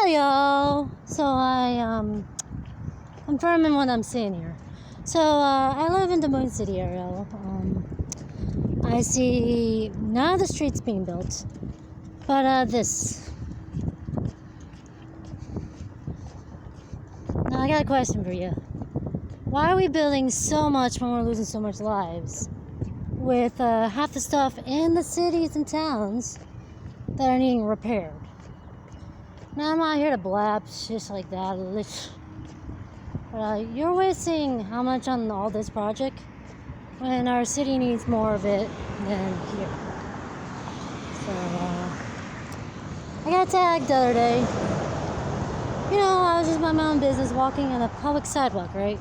Hi y'all. I'm confirming what I'm seeing here. I live in the Moon City area. I see none of the streets being built, but this. Now I got a question for you. Why are we building so much when we're losing so much lives? With half the stuff in the cities and towns that are needing repaired. Now I'm not here to blab just like that. But you're wasting how much on all this project when our city needs more of it than here. I got tagged the other day. You know, I was just minding my own business walking on a public sidewalk, right?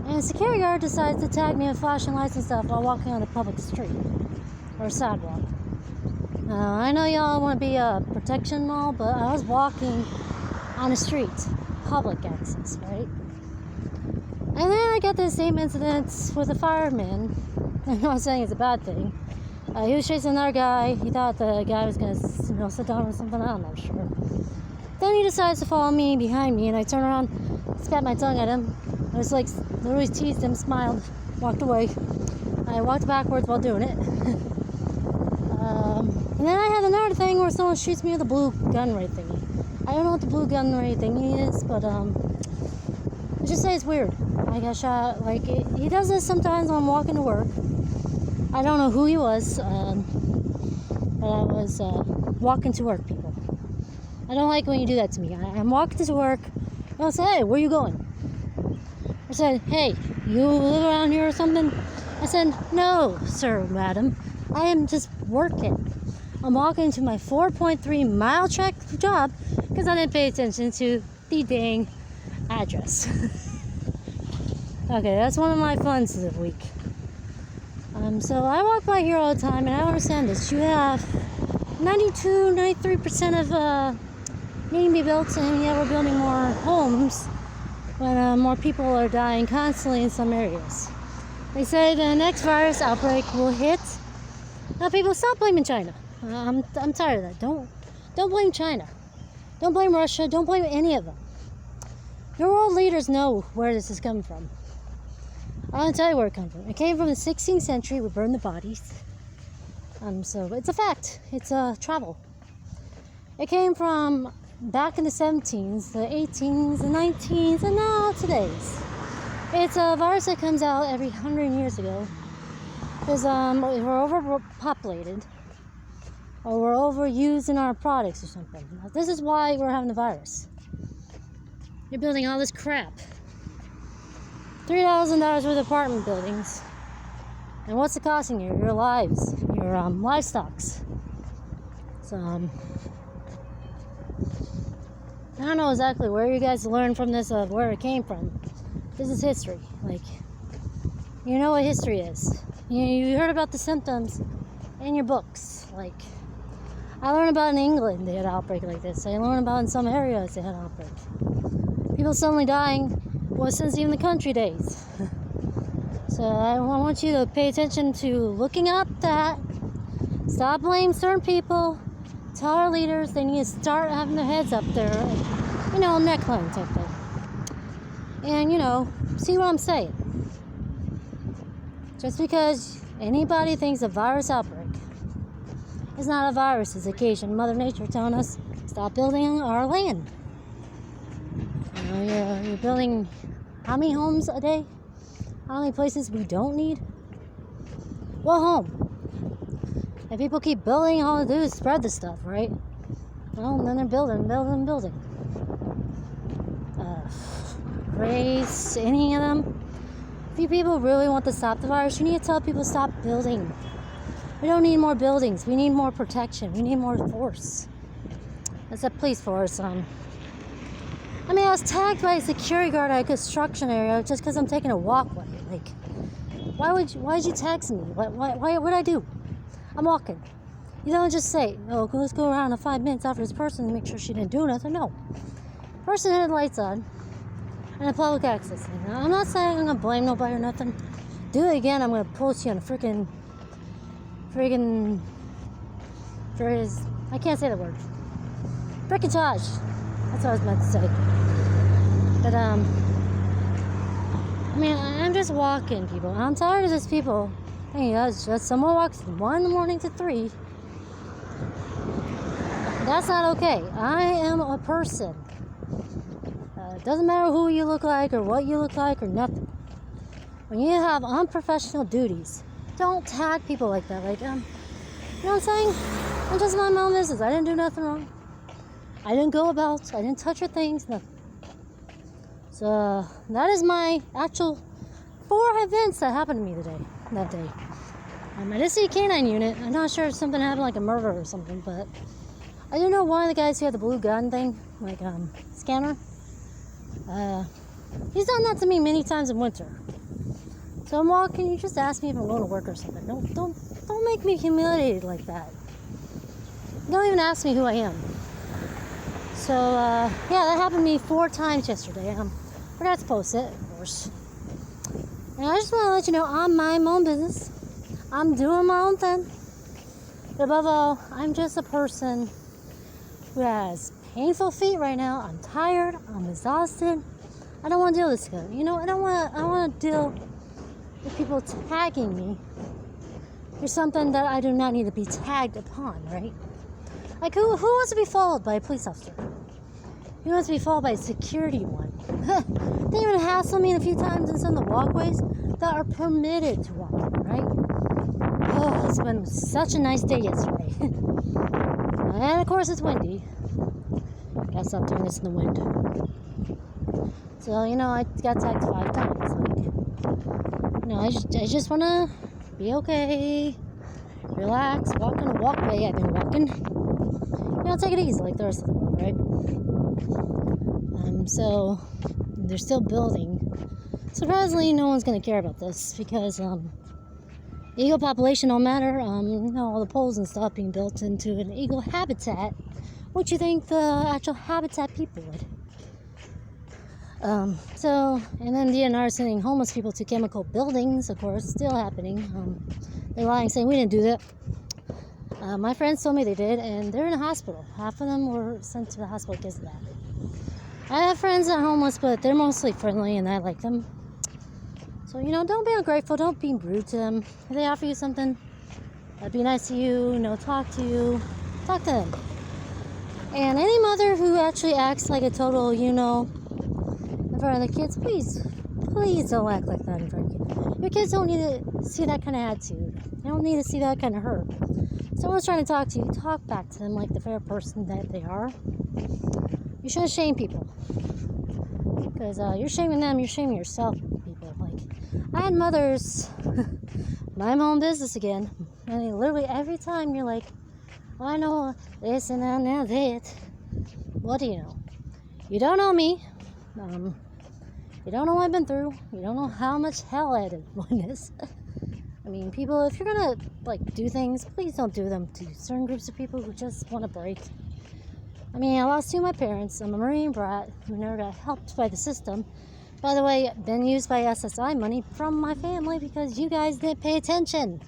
And a security guard decides to tag me with flashing lights and stuff while walking on the public street or sidewalk. I know y'all want to be a protection and all, but I was walking on the street, public access, right? And then I got the same incident with a fireman. I'm not saying it's a bad thing. He was chasing another guy. He thought the guy was going to sit down or something. I'm not sure. Then he decides to follow me behind me, and I turn around, spat my tongue at him. I was like, literally teased him, smiled, walked away. I walked backwards while doing it. And then I had another thing where someone shoots me with a blue gun ray thingy. I don't know what the blue gun ray thingy is, but let's just say it's weird. I got shot. He does this sometimes when I'm walking to work. I don't know who he was, but I was walking to work, people. I don't like when you do that to me. I'm walking to work. I'll say, hey, where you going? I said, hey, you live around here or something? I said, no, sir, madam. I am just working. I'm walking to my 4.3 mile trek job because I didn't pay attention to the dang address. Okay, that's one of my funs this week. So I walk by here all the time, and I understand this. You have 93% of needing to be built, and yet we're building more homes when more people are dying constantly in some areas. They say the next virus outbreak will hit. Now, people, stop blaming China. I'm tired of that. Don't blame China. Don't blame Russia. Don't blame any of them. Your world leaders know where this is coming from. I'll tell you where it comes from. It came from the 16th century. We burned the bodies. So it's a fact. It's travel. It came from back in the 17s, the 18s, the 19s, and now today's. It's a virus that comes out every 100 years ago. Because we're overpopulated, or we're overused in our products or something. Now, this is why we're having the virus. You're building all this crap. $3,000 worth of apartment buildings. And what's it costing you? Your lives, your livestocks. So, I don't know exactly where you guys learned from this, where it came from. This is history. You know what history is. You heard about the symptoms in your books. I learned about in England they had an outbreak like this. I learned about in some areas they had an outbreak. People suddenly dying since even the country days. So I want you to pay attention to looking up that. Stop blaming certain people. Tell our leaders they need to start having their heads up there. Neckline type thing. And, see what I'm saying. Just because anybody thinks a virus outbreak is not a virus, it's occasion. Mother Nature telling us, stop building our land. You're building how many homes a day? How many places we don't need? What home? If people keep building, all they do is spread the stuff, right? Well, then they're building. Race, any of them. If you people really want to stop the virus, you need to tell people to stop building. We don't need more buildings. We need more protection. We need more force. That's a police force. I was tagged by a security guard at a construction area just because I'm taking a walkway. Why'd you tag me? What'd I do? I'm walking. You don't just say, oh, let's go around in 5 minutes after this person to make sure she didn't do nothing. No. Person had lights on. And a public access thing. I'm not saying I'm gonna blame nobody or nothing. Do it again, I'm gonna post you on I can't say the word. Frickin' charge. That's what I was meant to say. But I mean, I'm just walking, people. I'm tired of these people. Hey, it's just someone walks from 1 in the morning to 3. That's not okay. I am a person. It doesn't matter who you look like or what you look like or nothing. When you have unprofessional duties, don't tag people like that. Like, you know what I'm saying? I'm just my own business. I didn't do nothing wrong. I didn't go about. I didn't touch your things. Nothing. So that is my actual 4 events that happened to me that day. I did see a canine unit. I'm not sure if something happened, like a murder or something, but I do know one of the guys who had the blue gun thing, like scanner. He's done that to me many times in winter. So I'm walking. You just ask me if I'm going to work or something. Don't make me humiliated like that. Don't even ask me who I am. So yeah, that happened to me 4 times yesterday. Forgot to post it, of course. And I just want to let you know I'm my own business. I'm doing my own thing. But above all, I'm just a person who has painful feet right now. I'm tired. I'm exhausted. I don't want to deal with this again. You know, I want to deal with people tagging me for something that I do not need to be tagged upon, right? Like, who wants to be followed by a police officer? Who wants to be followed by a security one? They even hassle me a few times in some of the walkways that are permitted to walk in, right? Oh, it's been such a nice day yesterday. And of course it's windy. Gotta stop doing this in the wind. So, you know, I got tagged 5 times. Like, you know, I just wanna be okay, relax, walk on a walkway I've been walking. You know, take it easy like the rest of the world, right? So they're still building. Surprisingly, no one's gonna care about this because the eagle population don't matter. You know, all the poles and stuff being built into an eagle habitat. What you think the actual habitat people would? So, and then DNR sending homeless people to chemical buildings, of course, still happening. They're lying, saying we didn't do that. My friends told me they did, and they're in a hospital. Half of them were sent to the hospital because of that. I have friends that are homeless, but they're mostly friendly, and I like them. So, you know, don't be ungrateful. Don't be rude to them. If they offer you something, be nice to you, you know, talk to you. Talk to them. And any mother who actually acts like a total, you know, in front of the kids, please don't act like that in front of kids. Your kids don't need to see that kind of attitude. They don't need to see that kind of hurt. If someone's trying to talk to you, talk back to them like the fair person that they are. You shouldn't shame people. Because you're shaming them, you're shaming yourself, people. Like, I had mothers, my own business again. And literally every time you're like, well, I know this and that, now that. What do you know? You don't know me. You don't know what I've been through. You don't know how much hell I had to witness. I mean, people, if you're gonna, like, do things, please don't do them to certain groups of people who just want to break. I mean, I lost 2 of my parents. I'm a Marine brat who never got helped by the system. By the way, been used by SSI money from my family because you guys didn't pay attention.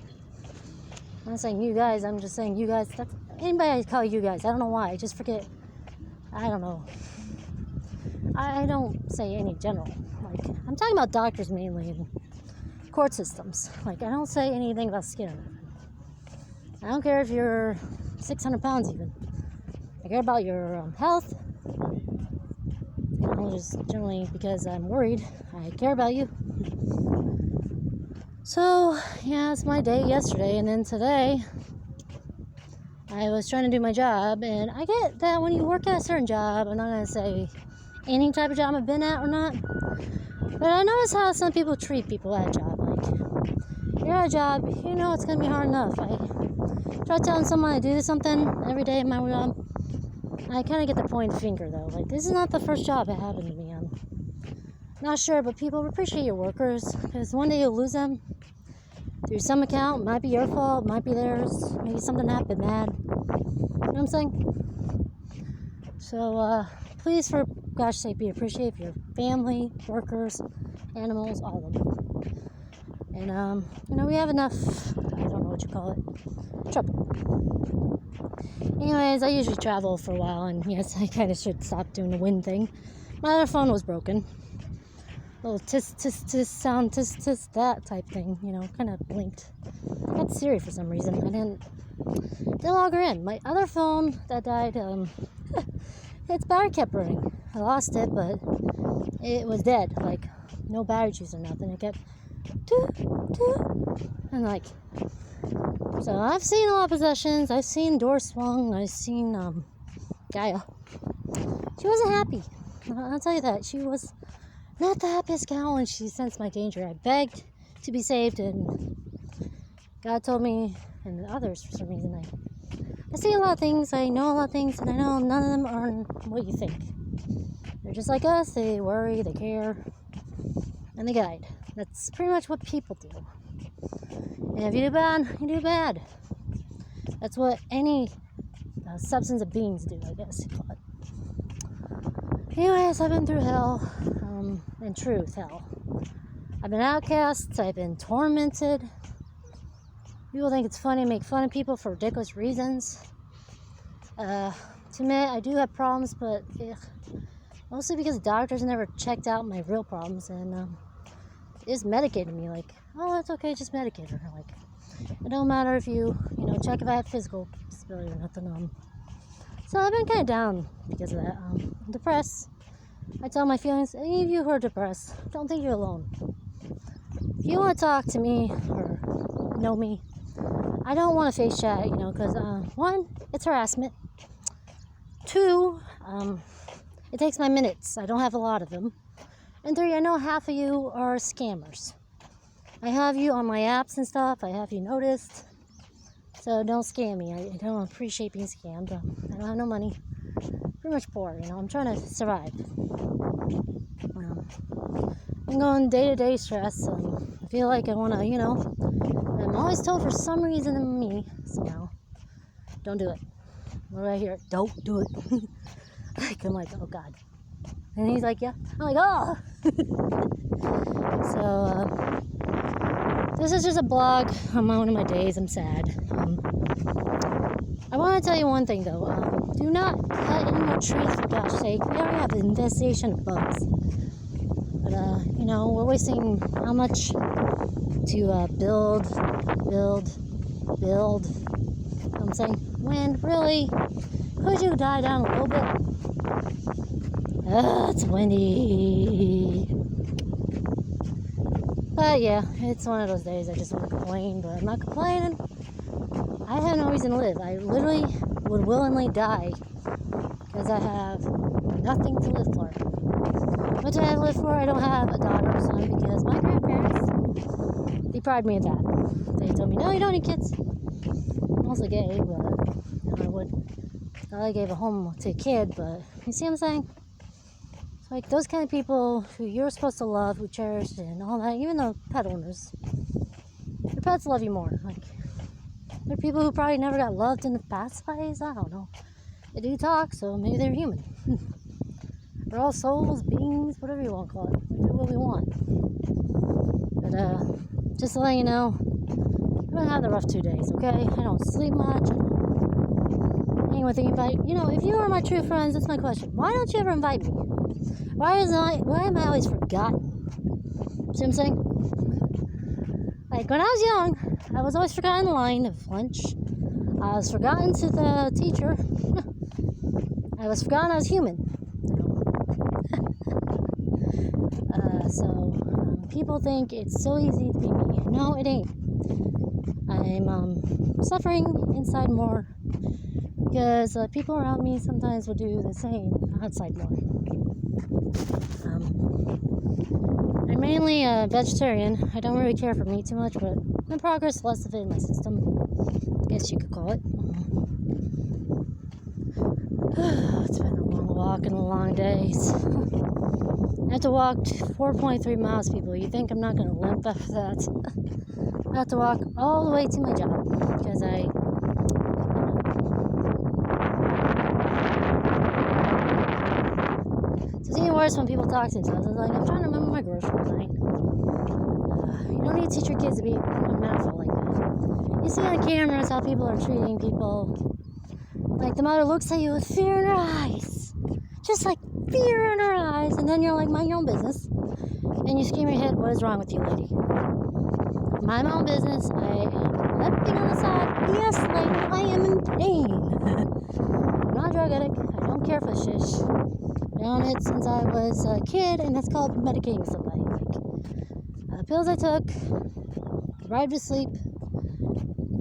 I'm not saying you guys, I'm just saying you guys. That's, anybody I call you guys, I don't know why. I just forget. I don't know. I don't say any general. Like, I'm talking about doctors mainly and court systems. Like, I don't say anything about skin. I don't care if you're 600 pounds even. I care about your health. You know, just generally because I'm worried. I care about you. So, yeah, it's my day yesterday, and then today I was trying to do my job, and I get that when you work at a certain job, I'm not going to say any type of job I've been at or not, but I notice how some people treat people at a job. Like, you're at a job, you know it's going to be hard enough. I try telling someone to do something every day in my job. I kind of get the point finger, though. Like, this is not the first job that happened to me. I'm not sure, but people appreciate your workers, because one day you'll lose them through some account. It might be your fault, might be theirs, maybe something happened bad. You know what I'm saying? So, please, for gosh sake, be appreciative of your family, workers, animals, all of them. And, you know, we have enough, I don't know what you call it, trouble. Anyways, I usually travel for a while, and yes, I kind of should stop doing the wind thing. My other phone was broken. Little tisk tisk tisk sound, tisk tisk, that type thing, kind of blinked. I got Siri for some reason. I didn't log her in. My other phone that died, its battery kept running. I lost it, but it was dead. Like, no battery juice or nothing. It kept toot, toot, and like, so I've seen a lot of possessions. I've seen doors swung. I've seen Gaia. She wasn't happy. I'll tell you that. She was not the happiest gal when she sensed my danger. I begged to be saved, and God told me, and others for some reason, I see a lot of things, I know a lot of things, and I know none of them are what you think. They're just like us. They worry, they care, and they guide. That's pretty much what people do. And if you do bad, you do bad. That's what any substance of beings do, I guess you call it. Anyways, I've been through hell, in truth, hell. I've been outcast, I've been tormented. People think it's funny to make fun of people for ridiculous reasons. To admit, I do have problems, but mostly because doctors never checked out my real problems, and just medicated me, like, oh, that's okay, just medicate her. Like, it don't matter if you check if I have physical disability or nothing. So I've been kind of down because of that. I'm depressed. I tell my feelings. Any of you who are depressed, don't think you're alone. If you want to talk to me or know me, I don't want to face chat, because one, it's harassment. Two, it takes my minutes. I don't have a lot of them. And three, I know half of you are scammers. I have you on my apps and stuff. I have you noticed. So don't scam me. I don't appreciate being scammed. I don't have no money. Pretty much poor, I'm trying to survive. I'm going day-to-day stress. I feel like I want to, I'm always told for some reason in me, so don't do it. What do I hear? Don't do it. I'm like, oh God. And he's like, yeah. I'm like, oh. So, this is just a blog on one of my days. I'm sad. I want to tell you one thing, though. Do not cut any more trees, for gosh sake. We already have an infestation of bugs. But, we're wasting how much to build. I'm saying, wind, really? Could you die down a little bit? It's windy. But yeah, it's one of those days I just want to complain, but I'm not complaining. I have no reason to live. I literally would willingly die because I have nothing to live for. What do I live for? I don't have a daughter or son because my grandparents deprived me of that. They told me, no, you don't need kids. I'm also gay, but I would. I gave a home to a kid, but you see what I'm saying? It's like those kind of people who you're supposed to love, who cherish, and all that, even though pet owners, your pets love you more. Like, there are people who probably never got loved in the past lives. I don't know. They do talk, so maybe they're human. We're all souls, beings, whatever you want to call it. We do what we want. But just to let you know, I'm gonna have the rough 2 days, okay? I don't sleep much. I ain't with anybody. If you are my true friends, that's my question. Why don't you ever invite me? Why am I always forgotten? See what I'm saying? Like, when I was young, I was always forgotten in line of lunch. I was forgotten to the teacher. I was forgotten I was human. So people think it's so easy to be me. No, it ain't. I'm suffering inside more because people around me sometimes will do the same outside more. I'm mainly a vegetarian. I don't really care for meat too much, but I'm in progress, less of it in my system. I guess you could call it. It's been a long walk and a long days. I have to walk 4.3 miles, people. You think I'm not going to limp after that? I have to walk all the way to my job because it's even worse when people talk to themselves. I was like, I'm trying to remember my grocery line. You don't need to teach your kids to be manful like that. You see on cameras how people are treating people Like the mother looks at you with fear in her eyes. Just like fear in her eyes. And then you're like, mind your own business. And you scream in your head, what is wrong with you, lady? Mind my own business. I am limping on the side. Yes, lady, I am in pain. I'm not a drug addict. I don't care for shish. Been on it since I was a kid, and that's called medicating somebody. Like, pills I took, arrived to sleep.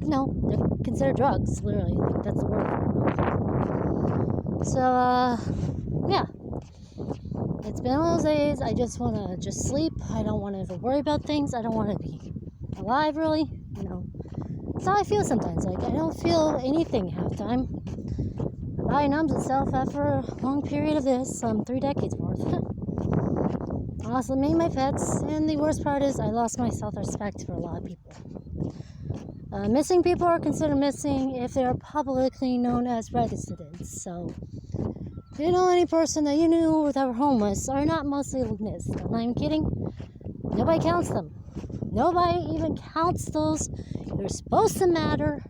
No, they're considered drugs, literally. Like, that's the word. So, yeah. It's been one of those days. I just want to just sleep. I don't want to ever worry about things. I don't want to be alive, really. You know, that's how I feel sometimes. Like, I don't feel anything half time. My body numbs itself after a long period of this, 3 decades worth. I lost many of my pets, and the worst part is I lost my self-respect for a lot of people. Missing people are considered missing if they are publicly known as residents. So, if you know any person that you knew that were homeless are not mostly missed. I'm not even kidding. Nobody counts them. Nobody even counts those. You're supposed to matter.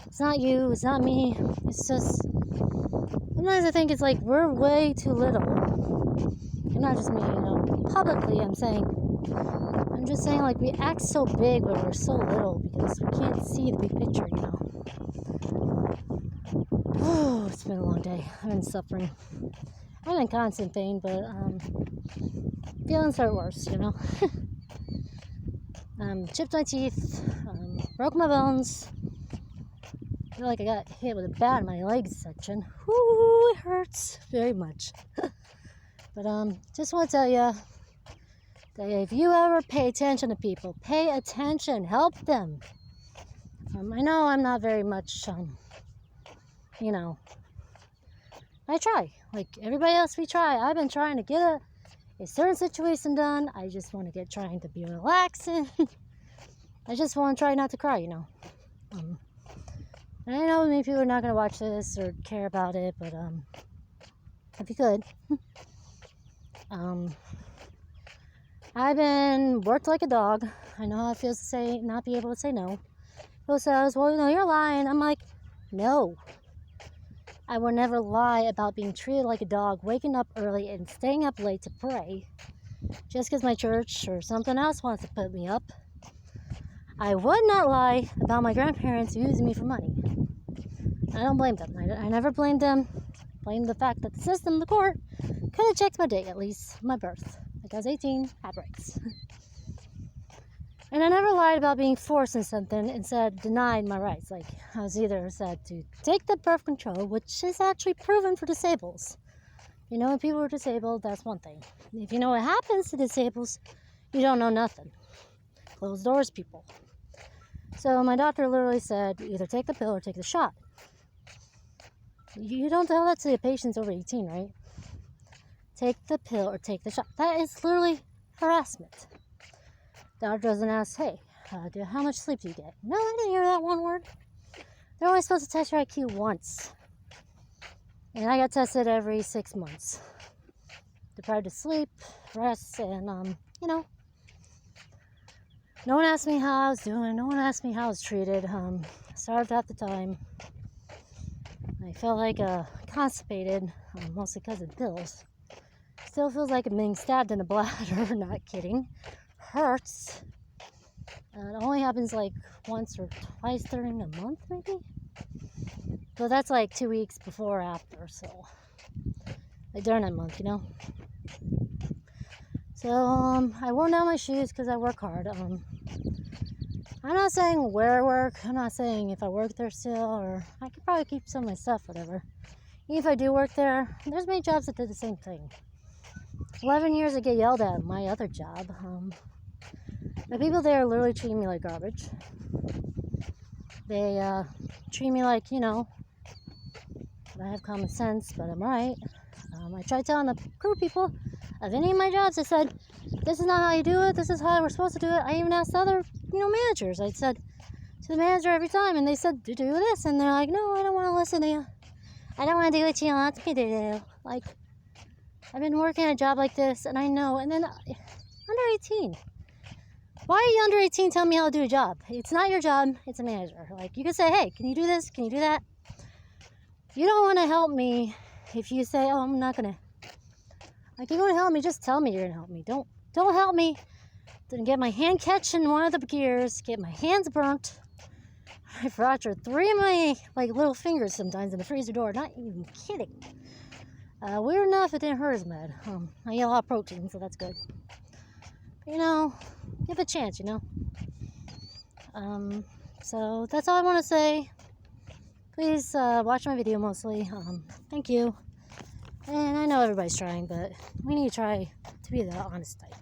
It's not you. It's not me. It's just, sometimes I think it's like we're way too little. And not just me, you know. Publicly, I'm just saying, like, we act so big when we're so little because we can't see the big picture, you know. Oh, it's been a long day. I've been suffering. I'm in constant pain, but feelings are worse, you know. Chipped my teeth, broke my bones. I feel like I got hit with a bat in my legs section. Whoo, it hurts very much. But just want to tell you that if you ever pay attention to people, pay attention, help them. I know I'm not very much, you know, I try. Like everybody else, we try. I've been trying to get a certain situation done. I just want to trying to be relaxing. I just want to try not to cry, you know. And I know many people are not going to watch this or care about it, but if you could. I've been worked like a dog. I know how it feels to say, not be able to say no. People says, well, you know, you're lying. I'm like, no. I will never lie about being treated like a dog, waking up early and staying up late to pray, just because my church or something else wants to put me up. I would not lie about my grandparents using me for money. I don't blame them. I never blamed them. Blamed the fact that the system, the court, could have checked my date, at least my birth. Like I was 18, had breaks. And I never lied about being forced in something and said denied my rights. Like I was either said to take the birth control, which is actually proven for disables. You know, when people are disabled, that's one thing. If you know what happens to disables, you don't know nothing. Closed doors, people. So my doctor literally said, either take the pill or take the shot. You don't tell that to the patients over 18, right? Take the pill or take the shot. That is literally harassment. Doctor doesn't ask, hey, how much sleep do you get? No, I didn't hear that one word. They're only supposed to test your IQ once. And I got tested every 6 months. Deprived of sleep, rest, and, you know. No one asked me how I was doing. No one asked me how I was treated. Starved at the time. I felt like constipated, mostly because of pills. Still feels like I'm being stabbed in the bladder. Not kidding. Hurts. It only happens like once or twice during a month, maybe. So that's like 2 weeks before or after. So like during that month, you know. So I wore down my shoes because I work hard. I'm not saying where I work. I'm not saying if I work there still, or I could probably keep some of my stuff, whatever. Even if I do work there, there's many jobs that did the same thing. 11 years I get yelled at in my other job. The people there are literally treating me like garbage. They treat me like, you know, I have common sense, but I'm right. I tried telling the crew people of any of my jobs, I said, this is not how you do it, this is how we're supposed to do it. I even asked other, you know, managers. I said to the manager every time, and they said, do this. And they're like, no, I don't want to listen to you. I don't want to do what you want me to do. Like, I've been working a job like this, and I know. And then, under 18. Why are you under 18 telling me how to do a job? It's not your job, it's a manager. Like, you can say, hey, can you do this? Can you do that? you don't want to help me if you say, oh, I'm not going to. Like, you want to help me, just tell me you're going to help me. Don't help me. Then get my hand catch in one of the gears, get my hands burnt. I fractured 3 of my little fingers sometimes in the freezer door. Not even kidding. Weird enough, it didn't hurt as bad. I eat a lot of protein, so that's good. But, give it a chance, So that's all I want to say. Please watch my video mostly. Thank you. And I know everybody's trying, but we need to try to be the honest type.